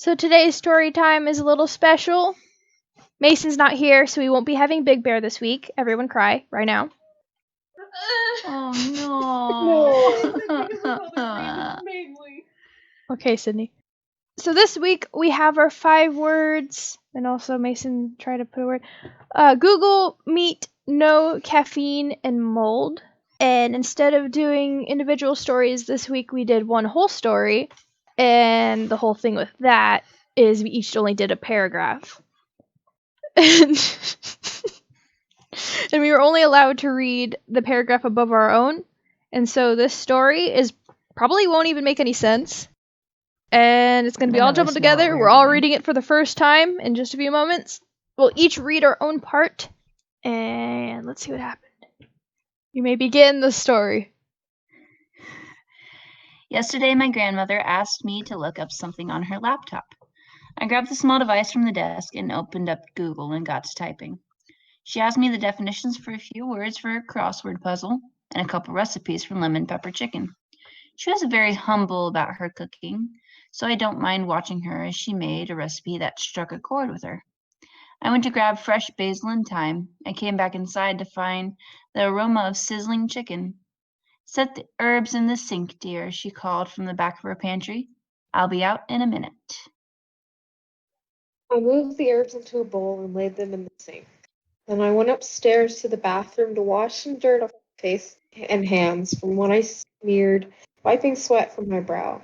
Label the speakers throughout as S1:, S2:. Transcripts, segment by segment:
S1: So today's story time is a little special. Mason's not here, so we won't be having Big Bear this week. Everyone cry right now.
S2: Oh no.
S1: Okay, Sydney. So this week we have our 5 words, and also Mason tried to put a word. Google, meat, no caffeine, and mold. And instead of doing individual stories this week, we did one whole story. And the whole thing with that is we each only did a paragraph. And we were only allowed to read the paragraph above our own. And so this story is probably won't even make any sense. And it's going to be all jumbled together. We're all reading it for the first time in just a few moments. We'll each read our own part. And let's see what happened. You may begin the story.
S2: Yesterday, my grandmother asked me to look up something on her laptop. I grabbed the small device from the desk and opened up Google and got to typing. She asked me the definitions for a few words for a crossword puzzle and a couple recipes for lemon pepper chicken. She was very humble about her cooking, so I don't mind watching her as she made a recipe that struck a chord with her. I went to grab fresh basil and thyme. I came back inside to find the aroma of sizzling chicken. Set the herbs in the sink, dear, she called from the back of her pantry. I'll be out in a minute.
S3: I moved the herbs into a bowl and laid them in the sink. Then I went upstairs to the bathroom to wash some dirt off my face and hands from when I smeared, wiping sweat from my brow.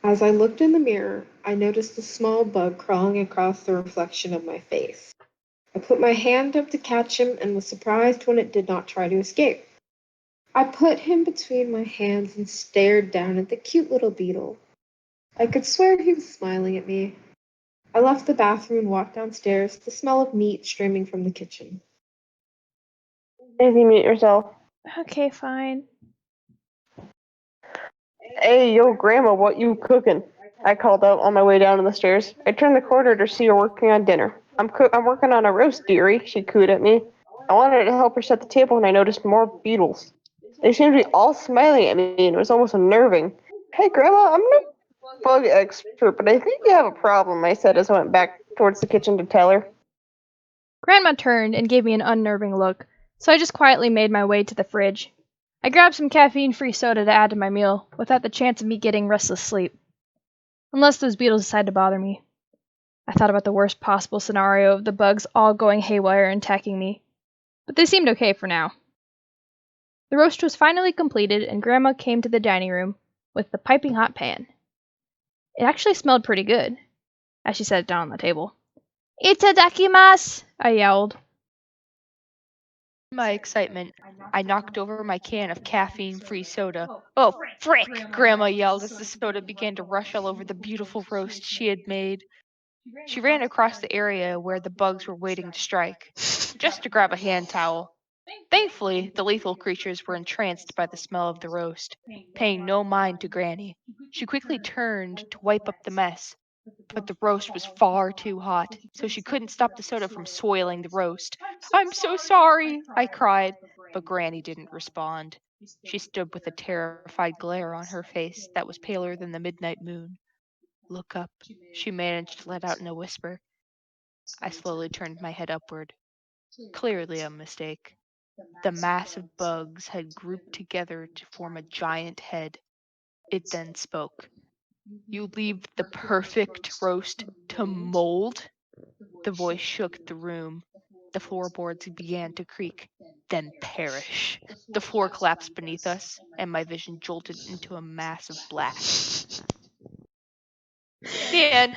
S3: As I looked in the mirror, I noticed a small bug crawling across the reflection of my face. I put my hand up to catch him and was surprised when it did not try to escape. I put him between my hands and stared down at the cute little beetle. I could swear he was smiling at me. I left the bathroom and walked downstairs, the smell of meat streaming from the kitchen.
S4: Daisy, mute yourself.
S1: Okay, fine.
S4: Hey, yo, Grandma, what you cooking? I called out on my way down the stairs. I turned the corner to see her working on dinner. I'm working on a roast, dearie, she cooed at me. I wanted to help her set the table when I noticed more beetles. They seemed to be all smiling at me, and it was almost unnerving. Hey, Grandma, I'm no bug expert, but I think you have a problem, I said as I went back towards the kitchen to tell her.
S1: Grandma turned and gave me an unnerving look, so I just quietly made my way to the fridge. I grabbed some caffeine-free soda to add to my meal, without the chance of me getting restless sleep. Unless those beetles decide to bother me. I thought about the worst possible scenario of the bugs all going haywire and attacking me, but they seemed okay for now. The roast was finally completed, and Grandma came to the dining room with the piping hot pan. It actually smelled pretty good, as she set it down on the table. "Itadakimasu!" I yelled.
S5: In my excitement, I knocked over my can of caffeine-free soda. "Oh, frick!" Grandma yelled as the soda began to rush all over the beautiful roast she had made. She ran across the area where the bugs were waiting to strike, just to grab a hand towel. Thankfully, the lethal creatures were entranced by the smell of the roast, paying no mind to Granny. She quickly turned to wipe up the mess, but the roast was far too hot, so she couldn't stop the soda from soiling the roast. "I'm so sorry," I cried, but Granny didn't respond. She stood with a terrified glare on her face that was paler than the midnight moon. "Look up," she managed to let out in a whisper. I slowly turned my head upward. Clearly a mistake. The mass of bugs had grouped together to form a giant head. It then spoke. "You leave the perfect roast to mold?" The voice shook the room. The floorboards began to creak, then perish. The floor collapsed beneath us, and my vision jolted into a mass of black. The end.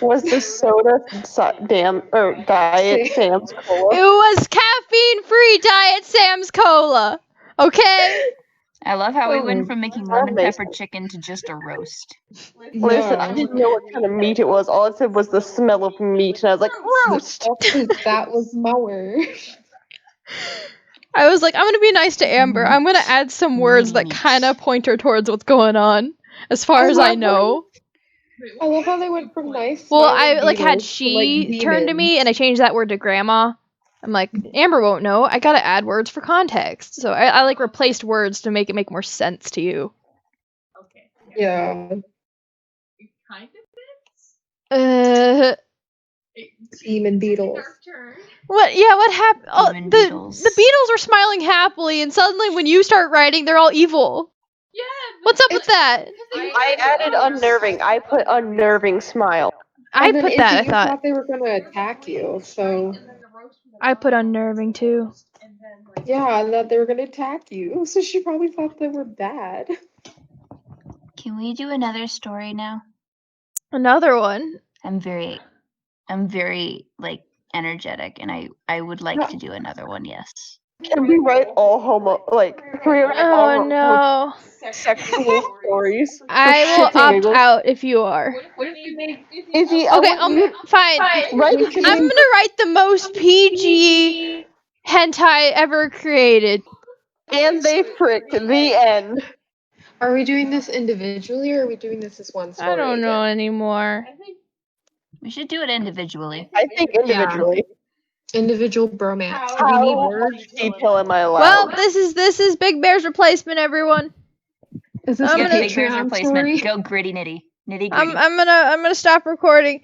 S4: Was the soda Diet Sam's Cola?
S1: It was caffeine-free Diet Sam's Cola. Okay?
S2: I love how we went from making lemon
S4: amazing.
S2: pepper chicken to just a roast.
S4: Listen, I didn't know what kind of meat it was. All it said was the smell of meat, and I was like, roast!
S3: That was my word.
S1: I was like, I'm gonna be nice to Amber. I'm gonna add some words that kind of point her towards what's going on, as far as I know.
S3: I love how they went from nice.
S1: Well,
S3: smiling
S1: I had
S3: beetles to,
S1: she turn to
S3: demons.
S1: me, and I changed that word to Grandma. I'm like, Amber won't know. I gotta add words for context. So I replaced words to make it make more sense to you.
S3: Yeah. Demon beetles.
S1: What? Yeah, what happened? Oh,
S2: Demon
S1: the
S2: beetles.
S1: beetles are smiling happily, and suddenly when you start writing, they're all evil. Yeah. What's up with that?
S4: I added unnerving. I put unnerving smile.
S1: I
S3: And then
S1: put
S3: Izzy,
S1: that. I
S3: you
S1: thought
S3: thought they were gonna attack you, so
S1: I put unnerving too.
S3: yeah, I thought they were gonna attack you. So she probably thought they were bad.
S2: Can we do another story now?
S1: Another one.
S2: I'm very like energetic, and I would like to do another one. Yes.
S4: Can we write all can we write all
S1: Oh no.
S4: sexual stories?
S1: I
S4: For
S1: will
S4: shits and
S1: opt
S4: giggles?
S1: out if you are.
S4: Izzy, I
S1: Okay,
S4: want you
S1: fine.
S4: write
S3: We
S4: it.
S3: can
S1: I'm gonna write the most PG hentai ever created.
S4: And they fricked. The end.
S3: Are we doing this individually or are we doing this as one story?
S1: I don't know
S3: again?
S1: anymore.
S2: We should do it individually.
S4: I think individually.
S3: Individual bromance. Do we need
S4: How
S3: words?
S4: much detail am I allowed?
S1: Well, this is Big Bear's replacement, everyone.
S3: Is this
S1: I'm
S3: a
S2: Get
S1: gonna-
S2: Big Bear's
S3: Patreon
S2: replacement.
S3: story?
S2: Go gritty nitty. Nitty
S1: I'm
S2: gritty.
S1: I'm gonna stop recording.